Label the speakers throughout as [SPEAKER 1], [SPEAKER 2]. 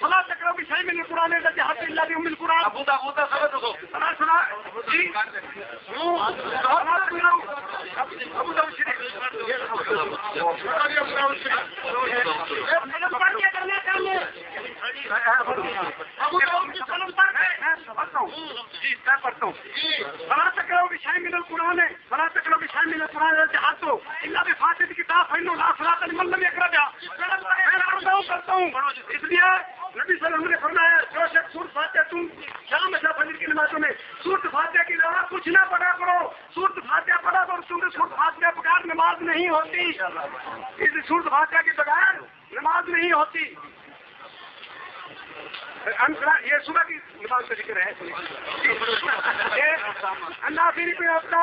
[SPEAKER 1] فلا تقربوا بشيء من القرآن إلا جهرتم إلا بأم القرآن.
[SPEAKER 2] ابو داؤد سبت کو
[SPEAKER 1] سنا جی ابو داؤد شریف پڑھتا ہوں فلا تقربوا بشيء من القرآن فلا تقربوا بشيء من القرآن إلا جهرتم إلا بفاتحة الكتاب فإنه لا صلاة لمن لم يقرأ بها. کرتا ہوں اس لیے نبی صلی اللہ علیہ وسلم نے فرمایا جو شخص سورۃ فاتحہ تم شام عشاء فجر کی نمازوں میں سورۃ فاتحہ کے علاوہ کچھ نہ پڑھا کرو. سورۃ فاتحہ پڑھا کرو کیونکہ سورۃ فاتحہ کے بغیر نماز نہیں ہوتی. اس سورۃ فاتحہ کے بغیر نماز نہیں ہوتی. یہ صبح کی نماز کا ذکر ہے. اللہ فری پہ ہوتا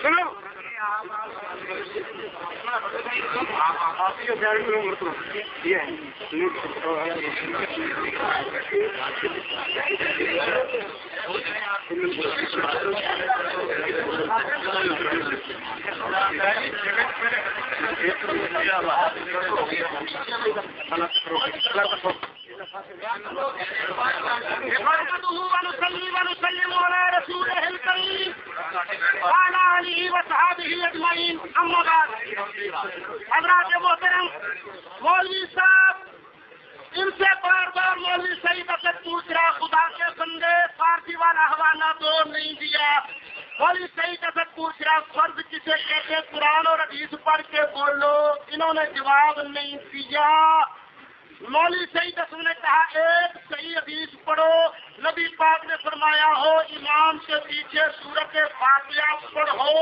[SPEAKER 1] سنو ونسلم على رسوله الكريم وعلى آله وصحبه أجمعين. أما بعد حضرات محترم مولوی صاحب ان سے بار بار مولوی سعید اسد پوچھ رہا خدا کے بندے فارسی والا حوالہ تو نہیں دیا. مولوی سعید اسد پوچھ رہا فرض کسے کہتے قرآن اور حدیث پڑھ کے بولو. انہوں نے جواب نہیں دیا. مولوی سعید اسد نے کہا ایک صحیح حدیث پڑھو. نبی پاک نے فرمایا ہو امام کے پیچھے سورۃ فاتحہ پڑھو.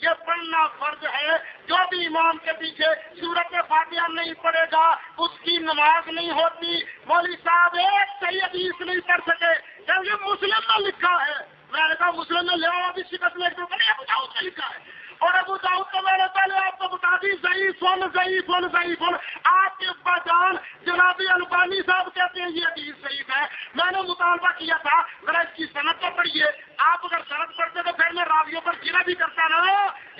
[SPEAKER 1] یہ پڑھنا فرض ہے. جو بھی امام کے پیچھے سورۃ فاتحہ نہیں پڑھے گا اس کی نماز نہیں ہوتی. مولوی صاحب ایک صحیح حدیث نہیں پڑھ سکے کیونکہ مسلم میں لکھا ہے. میں نے کہا مسلم میں لے آؤ ابھی شکست میں ابو داؤد میں لکھا ہے. اور ابو داؤد تو میں نے پہلے آپ کو بتا دی ضعیف ضعیف. آپ کے ابا جان جناب البانی صاحب کہتے ہیں یہ حدیث ضعیف ہے. میں نے مطالبہ کیا تھا ذرا اس کی سند تو پڑھیے. آپ اگر سند پڑھتے تو پھر میں راویوں پر گرا بھی کرتا نا.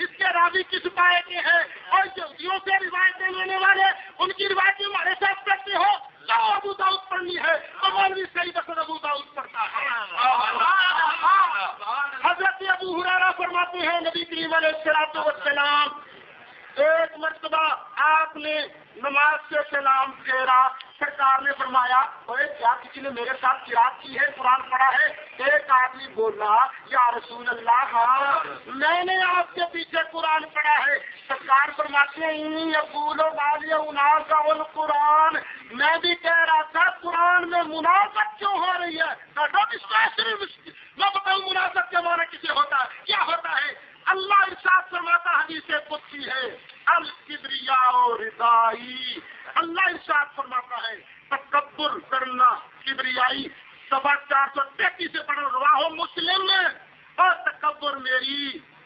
[SPEAKER 1] اس کے راوی کس پائے کے ہیں اور یہودیوں سے روایتیں لینے والے ان کی روایتیں ہمارے ساتھ کرتے ہو. لاؤ ابو داؤد پڑھنی ہے تو مولوی سعید اسد ابو داؤد پڑھتا ہے. حضرت ابو ہریرہ فرماتے ہیں نبی کریم علیہ الصلوۃ والسلام ایک مرتبہ آپ نے نماز سے سلام پھیرا. سرکار نے فرمایا کیا کسی نے میرے ساتھ قرات کی ہے قرآن پڑھا ہے. ایک آدمی بولا یا رسول اللہ ہاں میں نے آپ کے پیچھے قرآن پڑھا ہے. سرکار فرماتے ہیں یقول القرآن میں بھی کہہ رہا تھا قرآن میں منافقت کیوں ہو رہی ہے. میں بتاؤں منافقت کے معنی کسے ہوتا ہے کیا ہوتا ہے. اللہ ارشاد فرماتا حدیث قدسی ہے الکبریاء ردائی. اللہ ارشاد فرماتا ہے تکبر کرنا کبریائی 433 سے پڑھو رواہ مسلم میں. اور تکبر میری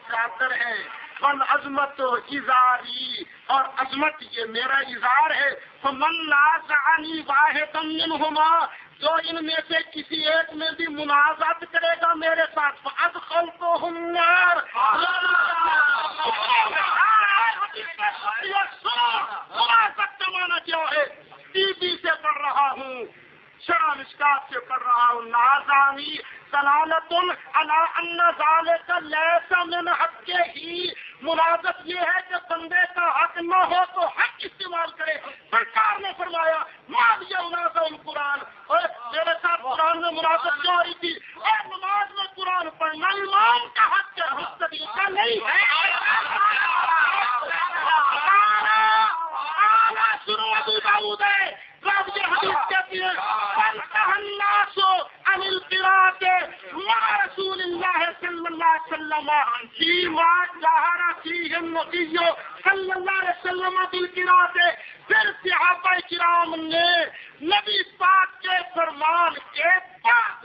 [SPEAKER 1] چادر ہے عظمت ازاری اور عظمت یہ میرا اظہار ہے. فمن نازعنی واحد منہما جو ان میں سے کسی ایک میں بھی منازعت کرے گا میرے ساتھ فادخلتہ النار. منازعت کا معنی کیا ہے. ٹی وی سے پڑھ رہا ہوں شرح مشکات سے پڑھ رہا ہوں. نازعنی دلالت علی ان ذلک لیس من حقہ. منازعت یہ ہے کہ بندے کا حق نہ ہو تو حق استعمال کرے. سرکار نے فرمایا القرآن اور میرے ساتھ قرآن میں منازعت کیوں ہو رہی تھی. اور نماز میں قرآن پڑھنا امام کا حق ہے مستقبل کا نہیں ہے. شروع ابو داؤد ہے یہ حدیث کہتی ہے الناس عن القراءۃ مع رسول اللہ صلی اللہ علیہ وسلم فيما جهر فيه النبي صلی اللہ علیہ وسلم بالقراءۃ. پھر صحابہ کرام نے نبی پاک کے فرمان کے بعد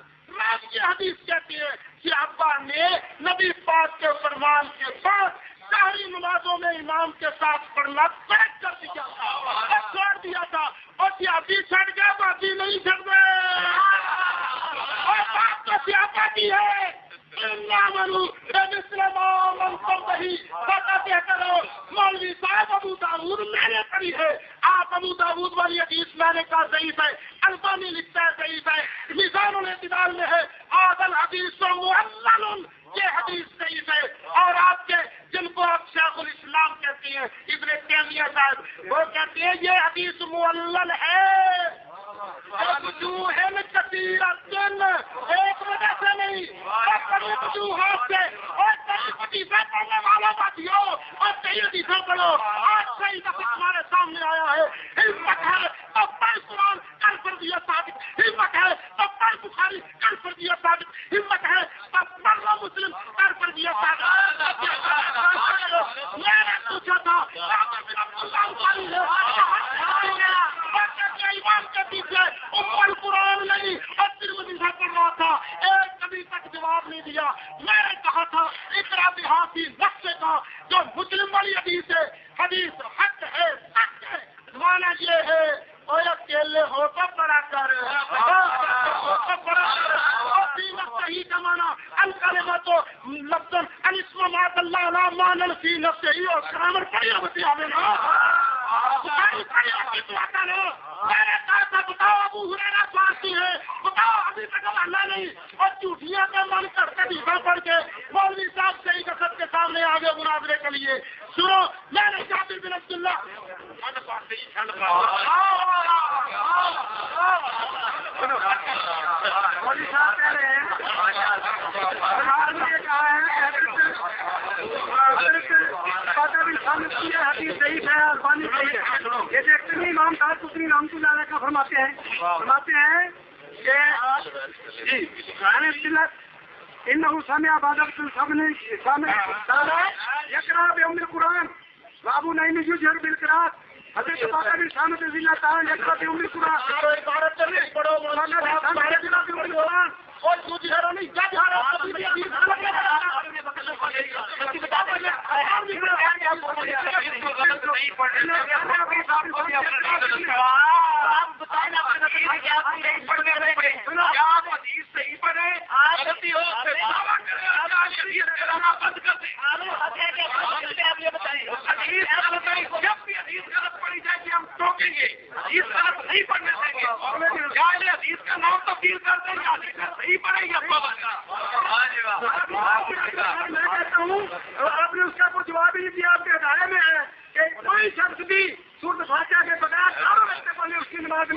[SPEAKER 1] یہ حدیث کہتی ہے صحابہ نے نبی پاک کے فرمان کے بعد ساری نمازوں میں امام کے ساتھ پڑھنا ترک کر دیا تھا اور چھوڑ دیا تھا. اور سیاسی چھڑ گئے باقی نہیں چھڑ گئے. اور بات تو سیاپا کی ہے
[SPEAKER 3] کہتے رہو مولوی صاحب ابو داؤد میں نے پڑھی ہے، آپ ابو داؤد والی حدیث میں نے کہا ضعیف ہے، البانی لکھتا ہے ضعیف ہے، میزان الاعتدال میں ہے عادل حدیث معلل، یہ حدیث ضعیف ہے، اور آپ کے جن کو آپ شیخ الاسلام کہتے ہیں ابن تیمیہ صاحب، وہ کہتے ہیں یہ حدیث معلل ہے، ایک وجہ سے نہیں، وجوہات سے، اور صحیح حدیثیں پڑھنے والا باتیوں اور صحیح حدیثیں پڑھو، آج صحیح کا تمہارے سامنے آیا ہے، ہمت ہے تو پڑھ قرآن کل فرضیت ثابت، ہمت ہے تو پڑھ بخاری کل فرضیت ثابت، ہمت ہے تو پڑھ لو مسلم کل فرضیت ثابت۔ میں نے پوچھا تھا ایمان کے پیچھے ام قرآن نہیں اور ترمذی سے پڑھ رہا تھا، ایک کبھی تک جواب نہیں دیا۔ میں نے کہا تھا اقرا بہذی نفس کا جو مسلم والی حدیث ہے، حدیث حق ہے، سچ ہے، مانا یہ ہے اور اکیلے ہو تو بڑا کر صحیح کا مانا الکلمہ تو لفظ الاسم ما دل علی معنی فی نفسہ اور گرامر پڑھی ہوتی ہے نا، میں نے کہا تھا بتاؤ ابو ہریرہ فارسی ہے، بتاؤ ابھی تک اللہ نہیں، اور جھوٹیاں کا من کرتے دیکھا پڑھ کے مولوی صاحب صحیح کا سب کے سامنے آگے مناظرے کے لیے سنو۔ میں نے جابر بن عبداللہ
[SPEAKER 1] مولوی صاحب کہہ رہے ہیں حدیث ضعیف ہے، البانی صحیح ہے، یہ دیکھتے نہیں امام صاحب کتنی رحمۃ اللہ علیہ کا فرماتے ہیں کہ انه سمع بعض يقرأ بأم القرآن وابو نعيم يجهر بالقراءة، حضرت باقر بن سامت رضی اللہ تعالیٰ يقرأ بأم القرآن
[SPEAKER 3] اور تجھرا نہیں حدیث کا نام تبدیل کر دیں گے، صحیح پڑے گا۔
[SPEAKER 1] میں کہتا ہوں آپ نے اس کا کوئی جواب ہی نہیں دیا، آپ کے ادارے میں ہے کہ کوئی شخص بھی سورۃ فاتحہ کے